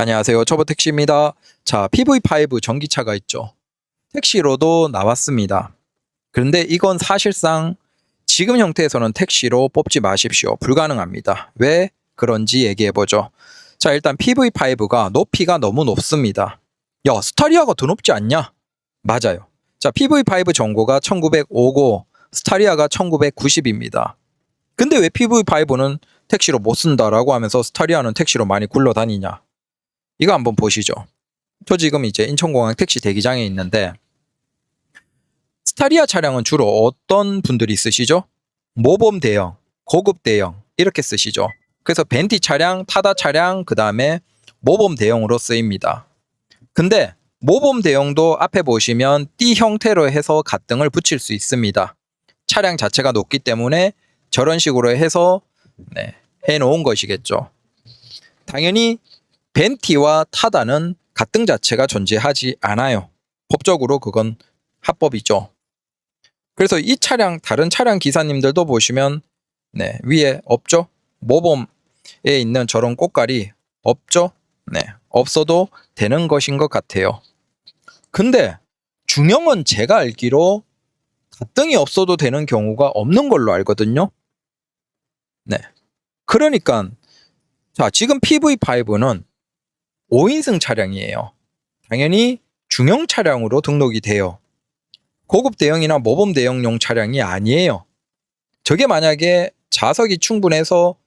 안녕하세요. 초보택시입니다. 자, PV5 전기차가 있죠. 택시로도 나왔습니다. 그런데 이건 사실상 지금 형태에서는 택시로 뽑지 마십시오. 불가능합니다. 왜 그런지 얘기해보죠. 자, 일단 PV5가 높이가 너무 높습니다. 야, 스타리아가 더 높지 않냐? 맞아요. 자, PV5 전고가 1905고 스타리아가 1990입니다. 근데 왜 PV5는 택시로 못 쓴다라고 하면서 스타리아는 택시로 많이 굴러다니냐? 이거 한번 보시죠. 저 지금 이제 인천공항 택시 대기장에 있는데 스타리아 차량은 주로 어떤 분들이 쓰시죠? 모범 대형, 고급 대형 이렇게 쓰시죠. 그래서 벤티 차량, 타다 차량, 그 다음에 모범 대형으로 쓰입니다. 근데 모범 대형도 앞에 보시면 띠 형태로 해서 가등을 붙일 수 있습니다. 차량 자체가 높기 때문에 저런 식으로 해서 해놓은 것이겠죠. 당연히 벤티와 타다는 가등 자체가 존재하지 않아요. 법적으로 그건 합법이죠. 그래서 이 차량, 다른 차량 기사님들도 보시면 위에 없죠? 모범에 있는 저런 꽃갈이 없죠? 없어도 되는 것인 것 같아요. 근데 중형은 제가 알기로 가등이 없어도 되는 경우가 없는 걸로 알거든요. 그러니까 자, 지금 PV5는 5인승 차량이에요. 당연히 중형 차량으로 등록이 돼요. 고급 대형이나 모범 대형용 차량이 아니에요. 저게 만약에 좌석이 충분해서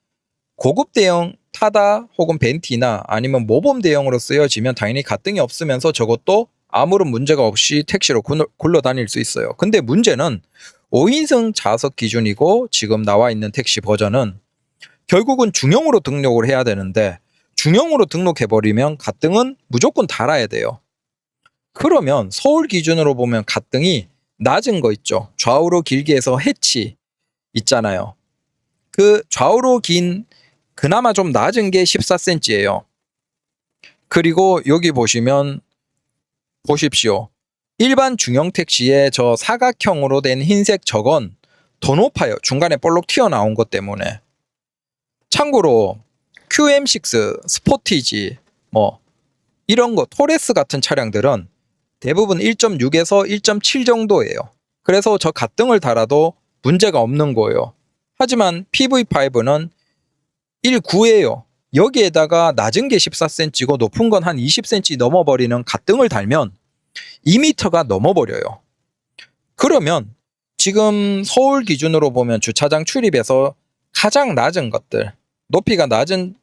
고급 대형 타다 혹은 벤티나 아니면 모범 대형으로 쓰여지면 당연히 가등이 없으면서 저것도 아무런 문제가 없이 택시로 굴러다닐 수 있어요. 근데 문제는 5인승 좌석 기준이고 지금 나와 있는 택시 버전은 결국은 중형으로 등록을 해야 되는데 중형으로 등록해버리면 가등은 무조건 달아야 돼요. 그러면 서울 기준으로 보면 가등이 낮은 거 있죠. 좌우로 길게 해서 해치 있잖아요. 그 좌우로 긴 그나마 좀 낮은 게 14cm예요. 그리고 여기 보시면 보십시오. 일반 중형 택시의 저 사각형으로 된 흰색 저건 더 높아요. 중간에 볼록 튀어나온 것 때문에. 참고로 QM6, 스포티지, 이런 거, 토레스 같은 차량들은 대부분 1.6에서 1.7 정도예요. 그래서 저 가등을 달아도 문제가 없는 거예요. 하지만 PV5는 1.9예요. 여기에다가 낮은 게 14cm고 높은 건 한 20cm 넘어버리는 가등을 달면 2m가 넘어버려요. 그러면 지금 서울 기준으로 보면 주차장 출입에서 가장 낮은 것들, 높이가 낮은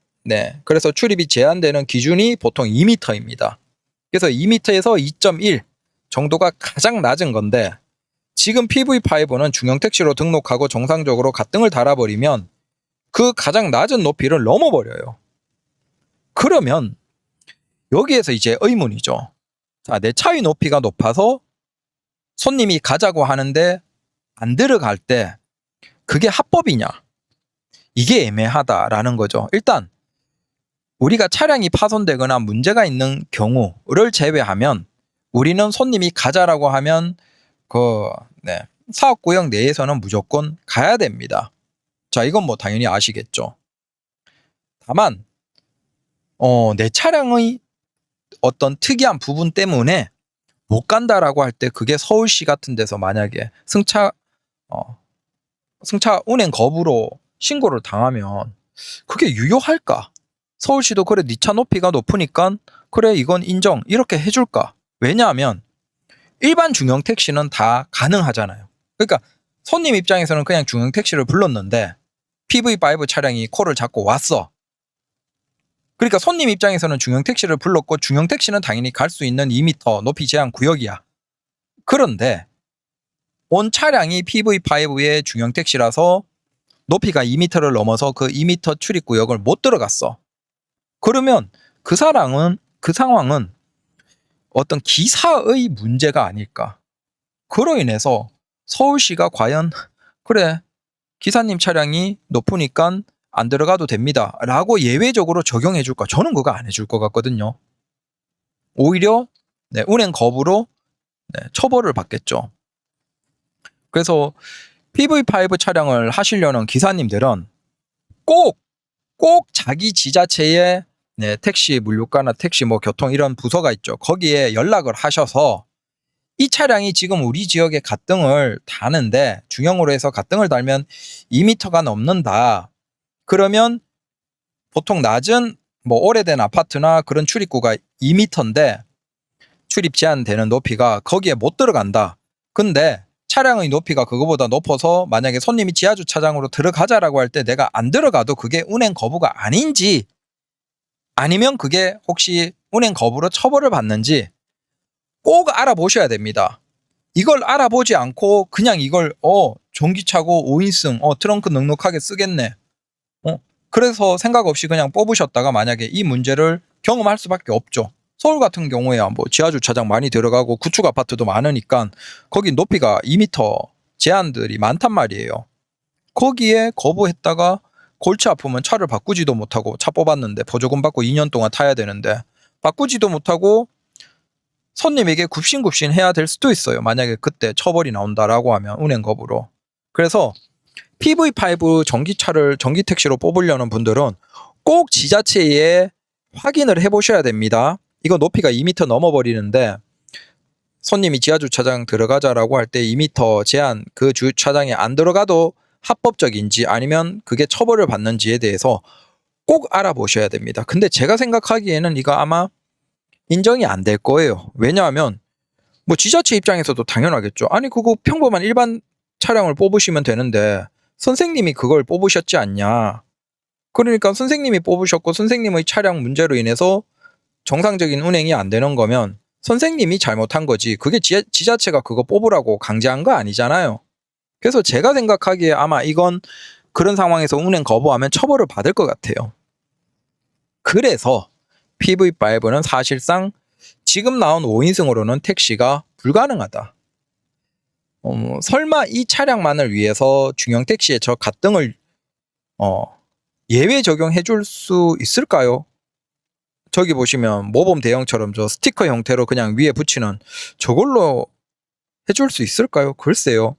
그래서 출입이 제한되는 기준이 보통 2m입니다. 그래서 2m에서 2.1 정도가 가장 낮은 건데 지금 PV5는 중형 택시로 등록하고 정상적으로 가등을 달아버리면 그 가장 낮은 높이를 넘어버려요. 그러면 여기에서 이제 의문이죠. 자, 내 차의 높이가 높아서 손님이 가자고 하는데 안 들어갈 때 그게 합법이냐? 이게 애매하다라는 거죠. 일단 우리가 차량이 파손되거나 문제가 있는 경우를 제외하면 우리는 손님이 가자라고 하면 사업구역 내에서는 무조건 가야 됩니다. 자, 이건 뭐 당연히 아시겠죠. 다만 내 차량의 어떤 특이한 부분 때문에 못 간다라고 할 때 그게 서울시 같은 데서 만약에 승차 운행 거부로 신고를 당하면 그게 유효할까? 서울시도 그래 네 차 높이가 높으니까 그래 이건 인정 이렇게 해줄까? 왜냐하면 일반 중형 택시는 다 가능하잖아요. 그러니까 손님 입장에서는 그냥 중형 택시를 불렀는데 PV5 차량이 코를 잡고 왔어. 그러니까 손님 입장에서는 중형 택시를 불렀고 중형 택시는 당연히 갈 수 있는 2m 높이 제한 구역이야. 그런데 온 차량이 PV5의 중형 택시라서 높이가 2m를 넘어서 그 2m 출입 구역을 못 들어갔어. 그러면 그 상황은 어떤 기사의 문제가 아닐까. 그로 인해서 서울시가 과연 그래 기사님 차량이 높으니까 안 들어가도 됩니다 라고 예외적으로 적용해 줄까? 저는 그거 안 해줄 것 같거든요. 오히려 운행 거부로 처벌을 받겠죠. 그래서 PV5 차량을 하시려는 기사님들은 꼭 자기 지자체에 네, 택시 물류과나 택시 뭐 교통 이런 부서가 있죠. 거기에 연락을 하셔서 이 차량이 지금 우리 지역에 가등을 다는데 중형으로 해서 가등을 달면 2m가 넘는다. 그러면 보통 낮은 뭐 오래된 아파트나 그런 출입구가 2m인데 출입 제한되는 높이가 거기에 못 들어간다. 근데 차량의 높이가 그거보다 높아서 만약에 손님이 지하주차장으로 들어가자라고 할 때 내가 안 들어가도 그게 운행 거부가 아닌지, 아니면 그게 혹시 운행 거부로 처벌을 받는지 꼭 알아보셔야 됩니다. 이걸 알아보지 않고 그냥 이걸 전기차고 5인승 트렁크 넉넉하게 쓰겠네. 그래서 생각 없이 그냥 뽑으셨다가 만약에 이 문제를 경험할 수밖에 없죠. 서울 같은 경우에야 뭐 지하주차장 많이 들어가고 구축 아파트도 많으니까 거기 높이가 2m 제한들이 많단 말이에요. 거기에 거부했다가 골치 아프면 차를 바꾸지도 못하고, 차 뽑았는데 보조금 받고 2년 동안 타야 되는데 바꾸지도 못하고 손님에게 굽신굽신 해야 될 수도 있어요. 만약에 그때 처벌이 나온다라고 하면 운행 거부로. 그래서 PV5 전기차를 전기 택시로 뽑으려는 분들은 꼭 지자체에 확인을 해보셔야 됩니다. 이거 높이가 2m 넘어버리는데 손님이 지하주차장 들어가자라고 할 때 2m 제한 그 주차장에 안 들어가도 합법적인지 아니면 그게 처벌을 받는지에 대해서 꼭 알아보셔야 됩니다. 근데 제가 생각하기에는 이거 아마 인정이 안 될 거예요. 왜냐하면 뭐 지자체 입장에서도 당연하겠죠. 아니 그거 평범한 일반 차량을 뽑으시면 되는데 선생님이 그걸 뽑으셨지 않냐. 그러니까 선생님이 뽑으셨고 선생님의 차량 문제로 인해서 정상적인 운행이 안 되는 거면 선생님이 잘못한 거지, 그게 지자체가 그거 뽑으라고 강제한 거 아니잖아요. 그래서 제가 생각하기에 아마 이건 그런 상황에서 운행 거부하면 처벌을 받을 것 같아요. 그래서 PV5는 사실상 지금 나온 5인승으로는 택시가 불가능하다. 설마 이 차량만을 위해서 중형 택시에 저 가등을 예외 적용해 줄 수 있을까요? 저기 보시면 모범 대형처럼 저 스티커 형태로 그냥 위에 붙이는 저걸로 해줄 수 있을까요? 글쎄요.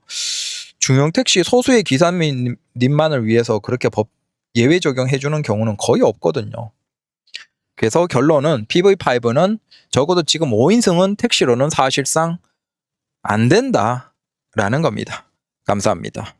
중형 택시 소수의 기사님만을 위해서 그렇게 법 예외 적용해 주는 경우는 거의 없거든요. 그래서 결론은 PV5는 적어도 지금 5인승은 택시로는 사실상 안 된다라는 겁니다. 감사합니다.